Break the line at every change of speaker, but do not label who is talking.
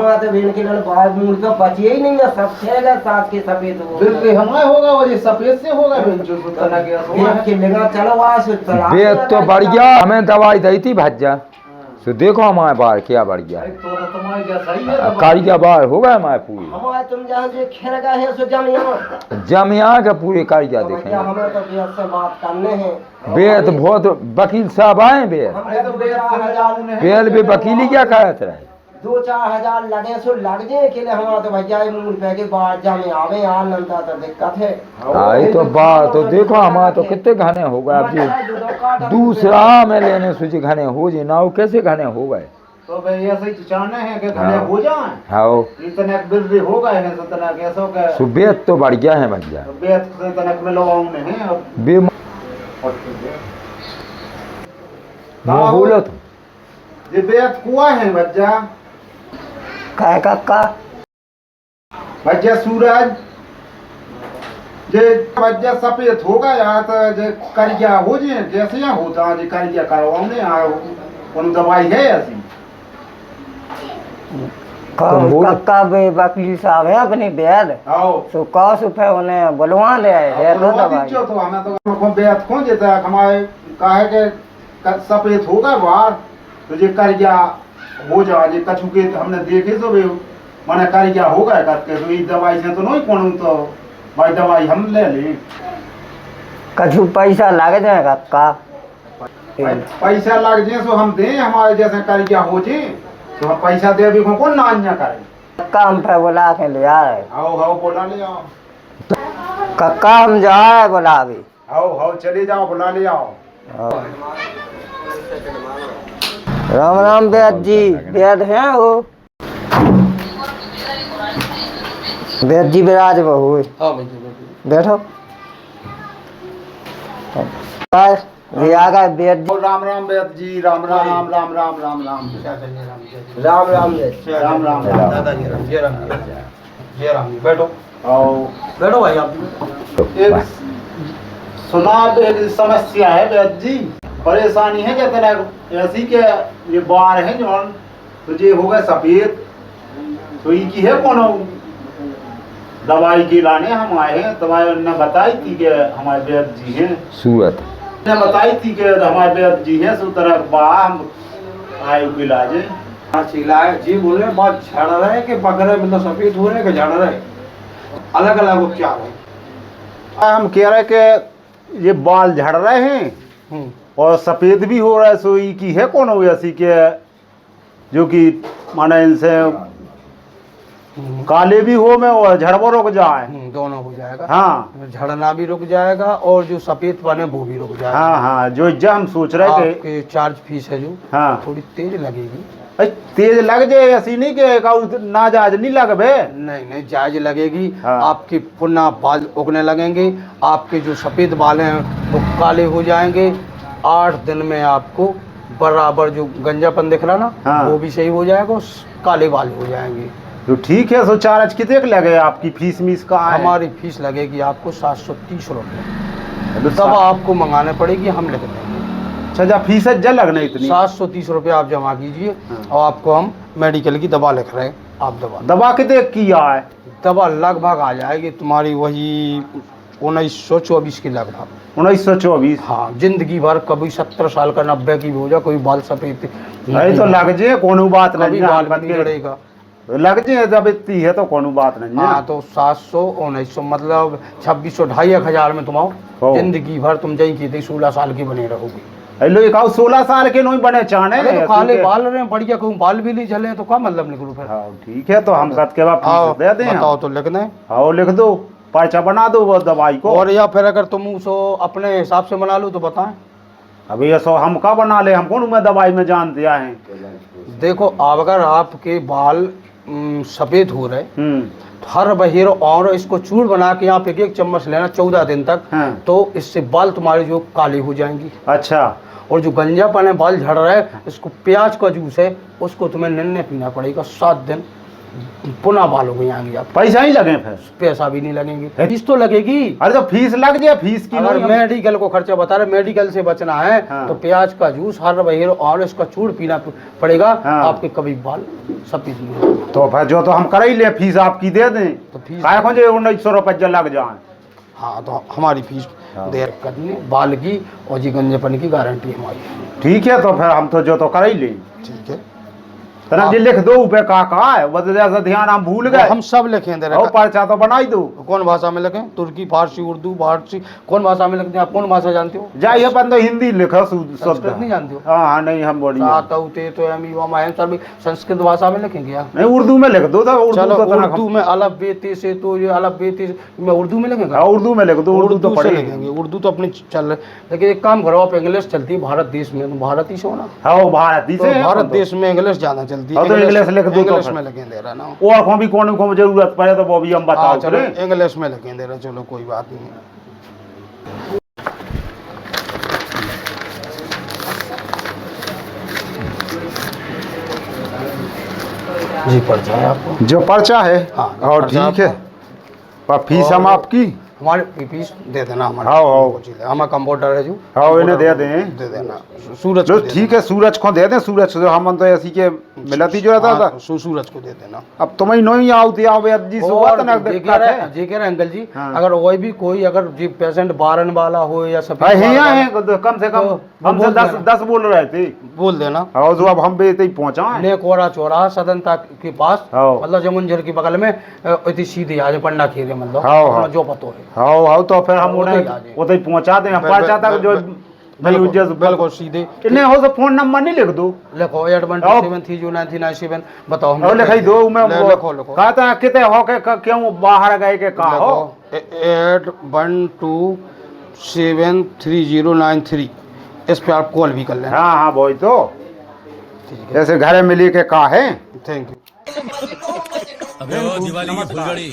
हमारा तो बेन के बाल मूड का बचिए ही नहीं है, सब खेगा साथ के सफेद हो
बिल्कुल हमारा होगा और ये सफेद से होगा जो सुतना के
देख के लेगा चलो वहां से चला
बेत तो बढ़ गया, हमें दवाई दी थी भज्जा तो देखो हमारे बाल क्या बढ़ गया,
तो तुम्हारे जैसा ही है
कारिया बाल हो गए हमारे पूरे,
हमारे तुम जहाँ से खेल गए हैं सो जम
जमिया के पूरे कारिया देखे।
हमें तो बेत से बात करने हैं,
बेत बहुत वकील साहब आए, बेत
हमें तो 2-4
बेल भी वकीली क्या कहते रहे,
2-4 हजार लगे सो लग जाए के लिए हमारा तो भैया मूड पे के बाद जमे आवे यार नंदा तो दिक्कत है।
आई तो बात तो देखो हमारा तो कितने घने हो गए, अब ये दूसरा में लेने सूची घने हो जी ना, कैसे घने हो गए,
तो भाई ऐसे ही चाहना है कि घने हो जाए,
हाँ
इतने बिल्ली हो गए हैं तो तना कैसो के
सुबेत तो बढ़ गया है भैया,
बेत से तनक में लगाऊं नहीं है अब
बे बोलो तो
ये बेत कुआ है बच्चा,
काय काका
बच्चा सूरज जे बच्चा सफेद हो गया तो जे करिया हो जे कैसे यहाँ होता है, जे करिया करवाऊं ने कौन दवाई है ऐसी
काका बे वकील साहब है अपनी बेद
आओ
तो का सुफे उन्हें बुलवा ले आए है तो दवाई
तो हमें तो बेत कौन देता है हमारे काहे के सफेद होगा बाहर तो जे करिया हो जा जे कछु के हमने देखे तो भी माने करिया होगा करके तो ये दवाई से तो नहीं कौन तो भाई दवाई हम ले ली
कछु पैसा लग जाए काका
पैसा लग जाए तो हम दें, हमारे जैसे करिया हो जे तो हम पैसा दे भी कौन ना अन्य करे,
काम पे बुला के ले आए,
आओ आओ बोला ले आओ
काका हम जाए बोला अभी,
आओ आओ चले जाओ बुला ले आओ।
राम राम वेद जी, वेद हैं वो वेद जी विराज बहू बैठो ये आ गए वेद जी,
राम राम वेद जी, राम राम राम राम राम राम राम
राम राम वेद
राम राम
दादाजी राम जय राम जय राम, बैठो
आओ
बैठो भाई आप।
एक सुना एक समस्या है वेद जी, परेशानी है क्या तेरा ऐसी के ये बार है जो तुझे हो गए सफेद तो की है कौन दवाई की लाने हम आए हैं, दवाई ने बताई थी कि हमारे वेद जी हैं,
सूरत
ने बताई थी कि हमारे वेद जी हैं, सो तरह बा हम आए इलाज
चिल्लाए जी बोले बहुत झड़ रहे कि बकरे मतलब सफेद हो रहे कि झड़ रहे, अलग अलग उपचार है।
हम कह रहे कि ये बाल झड़ रहे हैं और सफेद भी हो रहा है, सो की है कौन हो ऐसी के जो कि माने इनसे काले भी हो में और झड़बो रुक जाए,
दोनों हो जाएगा,
हाँ
झड़ना भी रुक जाएगा और जो सफेद बने वो भी रुक जाएगा।
हाँ हाँ जो हम सोच रहे थे
आपके चार्ज फीस है जो
हाँ
थोड़ी तेज लगेगी,
तेज लग जाए ऐसी नहीं कि नाजायज नहीं लग बे,
नहीं नहीं जायज लगेगी।
हाँ।
आपके पुनः बाल उगने लगेंगे, आपके जो सफेद बाल हैं वो काले हो जाएंगे, 8 दिन में आपको बराबर जो गंजापन दिख रहा ना
हाँ।
वो भी सही हो जाएगा, काले बाल हो जाएंगे।
तो ठीक है, सो चार्ज कितने लगे आपकी फीस मीस का है?
हमारी फीस लगेगी आपको 730 रुपये, तब आपको मंगाने पड़ेगी, हम लिख देंगे।
अच्छा जा फीस है जल लगना इतनी
730 रुपये आप जमा कीजिए और आपको हम मेडिकल की दवा लिख रहे हैं, आप
दवा कितने की है?
दवा लगभग आ जाएगी तुम्हारी वही 1924 की लगभग,
1924।
हाँ जिंदगी भर, कभी 70 साल का 90 की भी हो जाए, कोई बाल सफेद
नहीं तो लग जाए कोनो बात नहीं,
बाल नहीं झड़ेगा,
लग जाए जब इतनी है तो कोनो बात नहीं है।
हाँ तो 700 1900 मतलब 2600 2,500 में तुम आओ, जिंदगी भर तुम जही की 16 साल की बने रहोगी।
हेलो एक 16 साल के नहीं बने चाने
तो काले बाल रहे बढ़िया, कहूँ बाल भी नहीं झले तो क्या मतलब निकलू फिर।
हाँ ठीक है, तो हम कद के बाद फीस दे दें,
बताओ तो लिख दें,
आओ लिख दो, पर्चा बना दो वो दवाई को,
और या फिर अगर तुम उसको अपने हिसाब से बना लो तो बताएं।
अभी ये सो हम का बना ले, हम कौन में दवाई में जान दिया है।
देखो अगर आपके बाल सफेद हो रहे तो हर बहेर और इसको चूर बना के आप 1-1 चम्मच लेना 14 दिन तक, तो इससे बाल तुम्हारे जो काले हो जाएंगी।
अच्छा,
और जो गंजापन है बाल झड़ रहा है, इसको प्याज का जूस है उसको तुम्हें निन्ने पीना पड़ेगा 7 दिन, पुनः बाल हो गई आएंगे आप,
पैसा ही लगे फिर?
पैसा भी नहीं लगेंगे, फीस तो लगेगी।
अरे तो फीस लग जाए, फीस की
अगर
नहीं
मेडिकल को खर्चा बता रहे, मेडिकल से बचना है
हाँ।
तो प्याज का जूस हर बहेर और इसका चूड़ पीना पड़ेगा,
हाँ।
आपके कभी बाल सफेद नहीं होंगे।
तो फिर जो तो हम कर ही ले, फीस आपकी दे दें,
तो फीस
काय को जे 1900 रुपया लग जाए।
हाँ, तो हमारी फीस
हाँ।
देर करनी, बाल की और जी गंजेपन की गारंटी हमारी।
ठीक है, तो फिर हम तो जो तो कर ही ले।
ठीक है,
तना जी लिख दो पे कहा है, बदले से ध्यान हम भूल गए।
हम सब लिखें दे
और
रहे,
पर्चा तो बनाई दो।
कौन भाषा में लिखें? तुर्की, फारसी, उर्दू, फारसी, कौन भाषा में लिखते हैं? आप कौन भाषा जानते हो?
जाइए अपन तो हिंदी लिखो
संस्कृत नहीं जानते हो?
हाँ नहीं, हम बोलिए
संस्कृत भाषा में लिखेंगे आप?
नहीं, उर्दू में लिख दो। तो
चलो
तो तना
उर्दू में अलफ बेते से, तो ये अलफ बेते से मैं उर्दू में लिखेंगे?
हाँ, उर्दू में लिख दो, उर्दू तो
से
पढ़ेंगे।
लिखेंगे, उर्दू तो अपनी चल रही, लेकिन एक काम करो आप, इंग्लिश चलती है भारत देश में, तो भारत ही से होना,
हाँ वो भारती
तो
से है,
भारत
तो।
देश में इंग्लिश ज्यादा चलती
हाँ, तो इंग्लिश लिख दो तो
इंग्लिश
फिर।
में लिखें दे रहा ना।
और को भी कौन को जरूरत पड़े तो वो भी हम
हाँ,
बताओ।
चलो इंग्लिश में लिखें दे रहा, चलो कोई बात नहीं। जी पर्चा है आपको?
जो पर्चा है,
हाँ,
और
पर्चा
ठीक है, पर फीस हम
और-
आपकी
हमारे फीस दे देना, हमारे
हाँ, हाँ।
हमारा कंप्यूटर है जो,
हाँ, इन्हें दे दें।
दे देना सूरज
जो
को दे
ठीक
देना।
है, सूरज को दे दें। सूरज जो हम तो ऐसी के मिलती जो रहता था,
हाँ, सूरज को दे देना।
अब तुम्हें नहीं आवती आओ जी
और
सुबह तो ना
जे
दिक्कत
कह रहे
है।
जे कह रहे अंकल जी,
हाँ।
अगर कोई भी कोई अगर जी पेशेंट बारन वाला हो या सफेद
भाई
बाल
यहाँ
वाला,
है तो कम से कम
तो
हमसे
बोल
10
देना।
10 बोल रहे थे।
बोल देना।
और जो अब हम बेते ही पहुंचा
ने कोरा चौराहा सदनता के पास,
हाँ।
मतलब जमुनझर के बगल में इतनी सीधी आज पन्ना खेरे, मतलब
हाँ,
अपना
हाँ।
जो पतो है।
हाँ तो फिर हम
वो तो ही
उन्हें
आ जाए।
उधर पहुंचा दें। हम पर्चा तक जो
बिल्कुल सीधे
इन्हें हो तो फोन नंबर नहीं लिख दो।
लिखो 8127309397, बताओ हम
और लिखाई दो मैं
लिखो लिखो
कहता है कितने हो के क्यों बाहर गए के कहा हो।
81273093, इस पे आप कॉल भी कर लेना।
हाँ हाँ वही तो,
ठीक है,
जैसे घरे मिली के कहा है।
Thank you.
अबे ओ दिवाली की फुलझड़ी